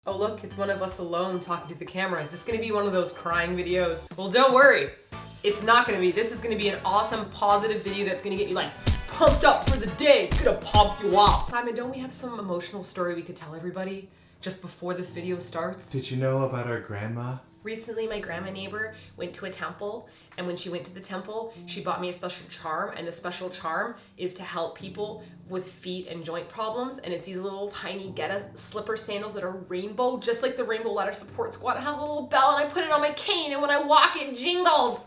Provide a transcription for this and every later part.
Oh look, it's one of us alone talking to the camera. Is this gonna be one of those crying videos? Well, don't worry. It's not gonna be. This is gonna be an awesome, positive video that's gonna get you like pumped up for the day. It's gonna pump you up. Simon, don't we have some emotional story we could tell everybody just before this video starts? Did you know about our grandma? Recently, my grandma neighbor went to a temple, and when she went to the temple, she bought me a special charm, and the special charm is to help people with feet and joint problems, and it's these little tiny Geta slipper sandals that are rainbow, just like the Rainbow Ladder Support Squad. It has a little bell, and I put it on my cane, and when I walk, it jingles.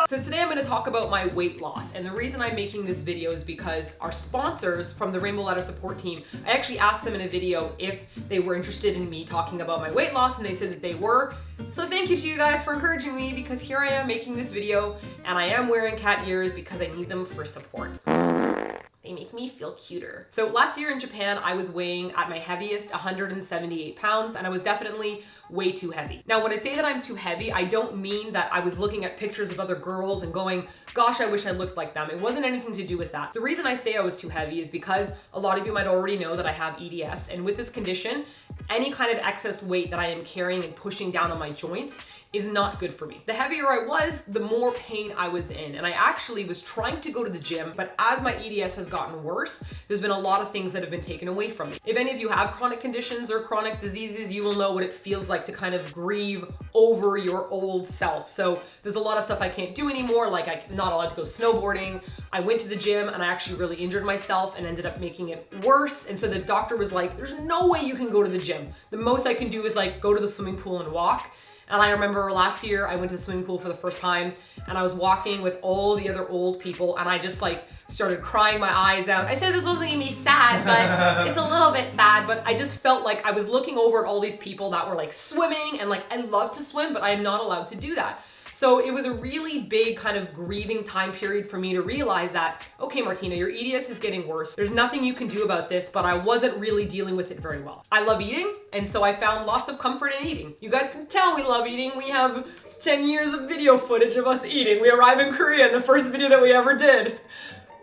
So today I'm gonna talk about my weight loss, and the reason I'm making this video is because our sponsors from the Rainbow Ladder Support team, I actually asked them in a video if they were interested in me talking about my weight loss, and they said that they were. So thank you to you guys for encouraging me, because here I am making this video and I am wearing cat ears because I need them for support. They make me feel cuter. So last year in Japan, I was weighing at my heaviest 178 pounds, and I was definitely way too heavy. Now, when I say that I'm too heavy, I don't mean that I was looking at pictures of other girls and going, gosh, I wish I looked like them. It wasn't anything to do with that. The reason I say I was too heavy is because a lot of you might already know that I have EDS, and with this condition, any kind of excess weight that I am carrying and pushing down on my joints is not good for me. The heavier I was, the more pain I was in. And I actually was trying to go to the gym, but as my EDS has gotten worse, there's been a lot of things that have been taken away from me. If any of you have chronic conditions or chronic diseases, you will know what it feels like to kind of grieve over your old self. So there's a lot of stuff I can't do anymore, like I'm not allowed to go snowboarding. I went to the gym and I actually really injured myself and ended up making it worse. And so the doctor was like, there's no way you can go to the gym. The most I can do is like go to the swimming pool and walk. And I remember last year I went to the swimming pool for the first time and I was walking with all the other old people and I just like started crying my eyes out. I said this wasn't gonna be sad, but it's a little bit sad, but I just felt like I was looking over at all these people that were like swimming, and like I love to swim, but I am not allowed to do that. So it was a really big kind of grieving time period for me to realize that, okay, Martina, your EDS is getting worse. There's nothing you can do about this, but I wasn't really dealing with it very well. I love eating, and so I found lots of comfort in eating. You guys can tell we love eating. We have 10 years of video footage of us eating. We arrived in Korea, and the first video that we ever did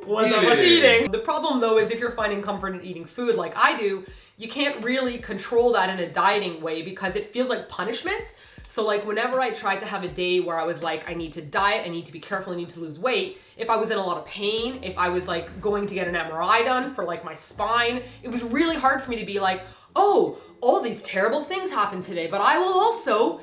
was of us eating. The problem though is if you're finding comfort in eating food like I do, you can't really control that in a dieting way because it feels like punishment. So like whenever I tried to have a day where I was like, I need to diet, I need to be careful, I need to lose weight, if I was in a lot of pain, if I was like going to get an MRI done for like my spine, it was really hard for me to be like, oh, all these terrible things happened today, but I will also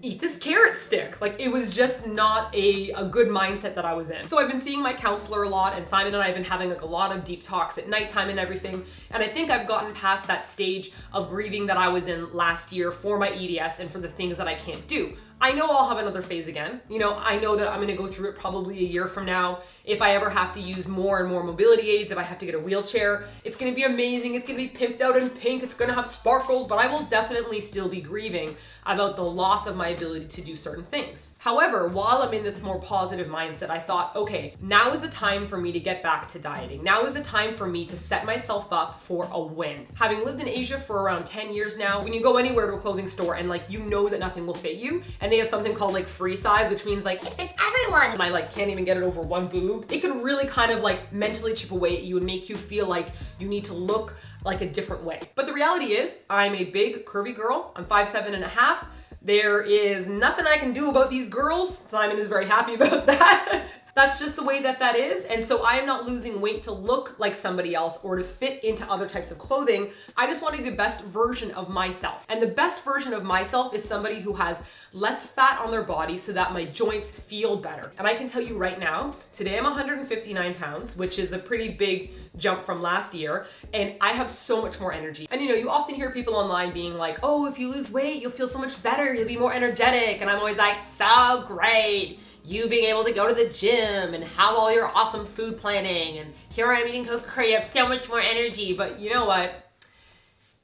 eat this carrot stick. Like it was just not a good mindset that I was in. So I've been seeing my counselor a lot, and Simon and I have been having like a lot of deep talks at nighttime and everything. And I think I've gotten past that stage of grieving that I was in last year for my EDS and for the things that I can't do. I know I'll have another phase again. You know, I know that I'm gonna go through it probably a year from now. If I ever have to use more and more mobility aids, if I have to get a wheelchair, it's gonna be amazing. It's gonna be pimped out in pink. It's gonna have sparkles, but I will definitely still be grieving about the loss of my ability to do certain things. However, while I'm in this more positive mindset, I thought, okay, now is the time for me to get back to dieting. Now is the time for me to set myself up for a win. Having lived in Asia for around 10 years now, when you go anywhere to a clothing store and like you know that nothing will fit you, and they have something called like free size, which means like it fits everyone, and I like can't even get it over one boob, it can really kind of like mentally chip away at you and make you feel like you need to look like a different way. But the reality is, I'm a big curvy girl. I'm 5'7.5". There is nothing I can do about these girls. Simon is very happy about that. That's just the way that that is. And so I am not losing weight to look like somebody else or to fit into other types of clothing. I just want to be the best version of myself. And the best version of myself is somebody who has less fat on their body so that my joints feel better. And I can tell you right now, today I'm 159 pounds, which is a pretty big jump from last year. And I have so much more energy. And you know, you often hear people online being like, oh, if you lose weight, you'll feel so much better. You'll be more energetic. And I'm always like, so great. You being able to go to the gym and have all your awesome food planning, and here I am eating Coca-Cola, you have so much more energy. But you know what?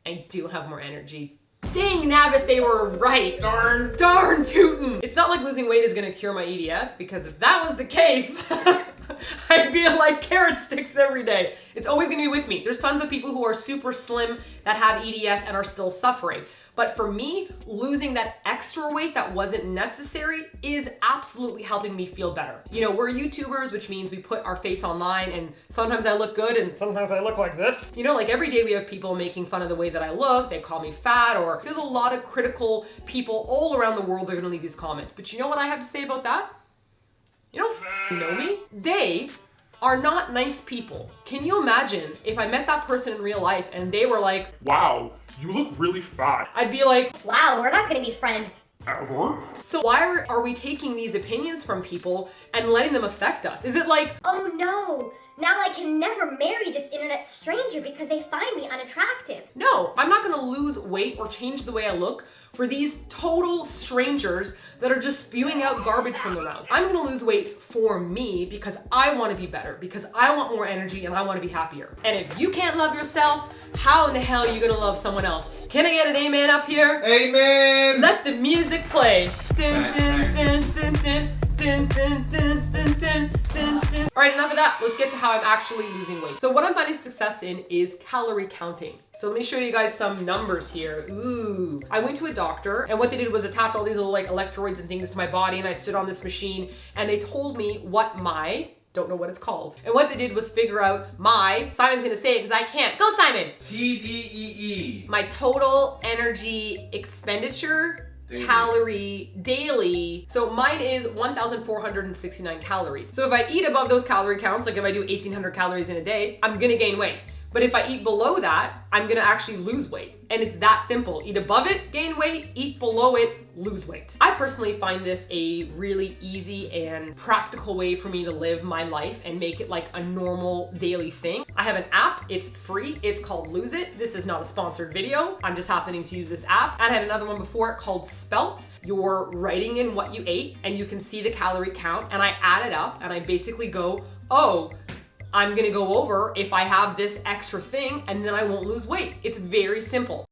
I do have more energy. Dang nabbit, they were right. Darn tootin'. It's not like losing weight is gonna cure my EDS, because if that was the case, I'd be like carrot sticks every day. It's always gonna be with me. There's tons of people who are super slim that have EDS and are still suffering. But for me, losing that extra weight that wasn't necessary is absolutely helping me feel better. You know, we're YouTubers, which means we put our face online, and sometimes I look good and sometimes I look like this. You know, like every day we have people making fun of the way that I look. They call me fat, or there's a lot of critical people all around the world that are gonna leave these comments. But you know what I have to say about that? You don't know me. They are not nice people. Can you imagine if I met that person in real life and they were like, wow, you look really fat. I'd be like, wow, we're not gonna be friends. Ever? So why are we taking these opinions from people and letting them affect us? Is it like, oh no, now I can never marry this internet stranger because they find me unattractive. no, I'm not gonna lose weight or change the way I look for these total strangers that are just spewing out garbage from their mouth. I'm gonna lose weight for me because I wanna be better, because I want more energy and I wanna be happier. And if you can't love yourself, how in the hell are you gonna love someone else? Can I get an amen up here? Amen! Let the music play. Dun, dun, dun, dun, dun. Dun, dun, dun, dun, dun, dun, dun. All right, enough of that. Let's get to how I'm actually losing weight. So what I'm finding success in is calorie counting. So let me show you guys some numbers here. Ooh. I went to a doctor, and what they did was attach all these little like electrodes and things to my body, and I stood on this machine, and they told me what my, don't know what it's called. And what they did was figure out Simon's gonna say it because I can't. Go, Simon! TDEE. My total energy expenditure calorie daily. So mine is 1,469 calories. So if I eat above those calorie counts, like if I do 1,800 calories in a day, I'm gonna gain weight. But if I eat below that, I'm gonna actually lose weight. And it's that simple. Eat above it, gain weight. Eat below it, lose weight. I personally find this a really easy and practical way for me to live my life and make it like a normal daily thing. I have an app, it's free, it's called Lose It. This is not a sponsored video. I'm just happening to use this app. And I had another one before called Spelt. You're writing in what you ate and you can see the calorie count, and I add it up and I basically go, oh, I'm gonna go over if I have this extra thing and then I won't lose weight. It's very simple.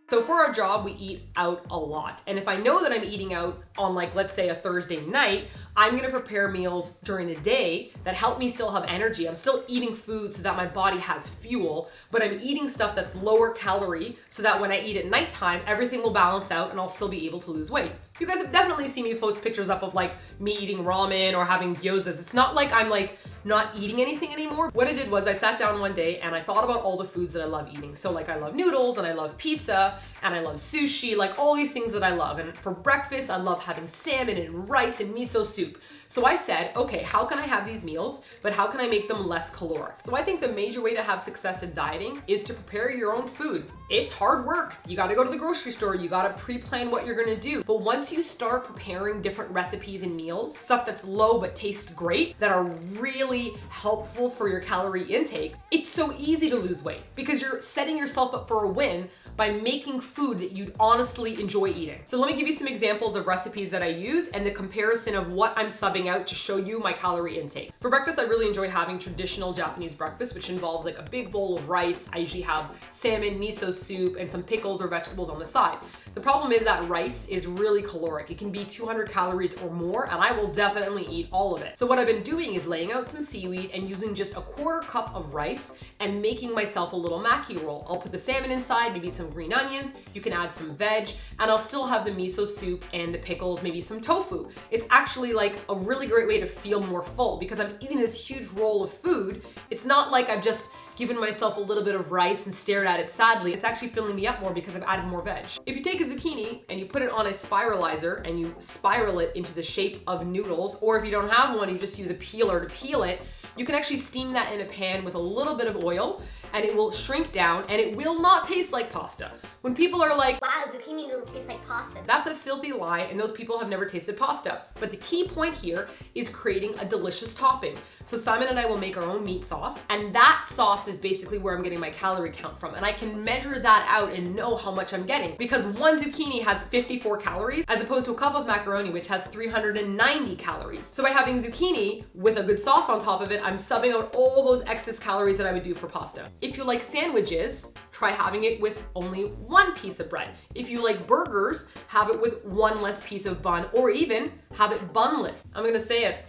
So for our job, we eat out a lot. And if I know that I'm eating out on like, let's say a Thursday night, I'm gonna prepare meals during the day that help me still have energy. I'm still eating food so that my body has fuel, but I'm eating stuff that's lower calorie so that when I eat at nighttime, everything will balance out and I'll still be able to lose weight. You guys have definitely seen me post pictures up of like me eating ramen or having gyozas. It's not like I'm like not eating anything anymore. What I did was I sat down one day and I thought about all the foods that I love eating. So like I love noodles and I love pizza and I love sushi, like all these things that I love. And for breakfast, I love having salmon and rice and miso soup. So I said, okay, how can I have these meals, but how can I make them less caloric? So I think the major way to have success in dieting is to prepare your own food. It's hard work. You gotta go to the grocery store, you gotta pre-plan what you're gonna do. But once you start preparing different recipes and meals, stuff that's low but tastes great, that are really helpful for your calorie intake, it's so easy to lose weight because you're setting yourself up for a win by making food that you'd honestly enjoy eating. So let me give you some examples of recipes that I use and the comparison of what I'm subbing out to show you my calorie intake. For breakfast, I really enjoy having traditional Japanese breakfast, which involves like a big bowl of rice. I usually have salmon, miso soup, and some pickles or vegetables on the side. The problem is that rice is really caloric. It can be 200 calories or more, and I will definitely eat all of it. So what I've been doing is laying out some seaweed and using just a quarter cup of rice and making myself a little maki roll. I'll put the salmon inside, maybe some green onions, you can add some veg, and I'll still have the miso soup and the pickles, maybe some tofu. It's actually like a really great way to feel more full because I'm eating this huge roll of food. It's not like I've just given myself a little bit of rice and stared at it sadly. It's actually filling me up more because I've added more veg. If you take a zucchini and you put it on a spiralizer and you spiral it into the shape of noodles, or if you don't have one, you just use a peeler to peel it, you can actually steam that in a pan with a little bit of oil and it will shrink down and it will not taste like pasta. When people are like, wow, zucchini noodles taste like pasta. That's a filthy lie and those people have never tasted pasta. But the key point here is creating a delicious topping. So Simon and I will make our own meat sauce, and that sauce is basically where I'm getting my calorie count from. And I can measure that out and know how much I'm getting because one zucchini has 54 calories as opposed to a cup of macaroni which has 390 calories. So by having zucchini with a good sauce on top of it, I'm subbing out all those excess calories that I would do for pasta. If you like sandwiches, try having it with only one piece of bread. If you like burgers, have it with one less piece of bun, or even have it bunless. I'm gonna say it.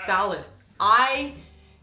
Salad. I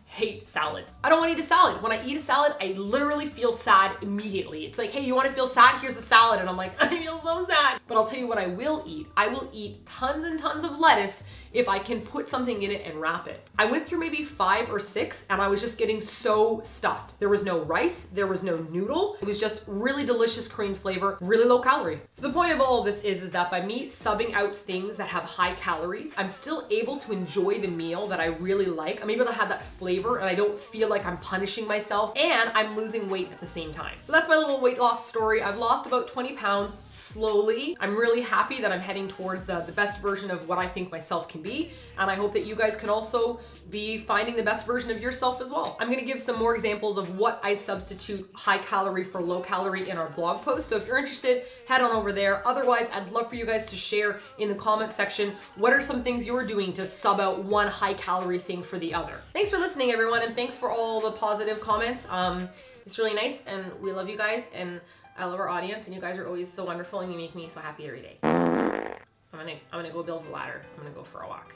hate salads. I don't want to eat a salad. When I eat a salad, I literally feel sad immediately. It's like, hey, you want to feel sad? Here's a salad. And I'm like, I feel so sad. But I'll tell you what I will eat. I will eat tons and tons of lettuce if I can put something in it and wrap it. I went through maybe 5 or 6 and I was just getting so stuffed. There was no rice, there was no noodle. It was just really delicious Korean flavor, really low calorie. So the point of all of this is that by me subbing out things that have high calories, I'm still able to enjoy the meal that I really like. I'm able to have that flavor and I don't feel like I'm punishing myself, and I'm losing weight at the same time. So that's my little weight loss story. I've lost about 20 pounds slowly. I'm really happy that I'm heading towards the best version of what I think myself can be, and I hope that you guys can also be finding the best version of yourself as well. I'm gonna give some more examples of what I substitute high calorie for low calorie in our blog post, so if you're interested, head on over there. Otherwise, I'd love for you guys to share in the comment section what are some things you're doing to sub out one high calorie thing for the other. Thanks for listening, everyone, and thanks for all the positive comments. It's really nice, and we love you guys, and I love our audience, and you guys are always so wonderful, and you make me so happy every day. I'm gonna go build a ladder. I'm gonna go for a walk.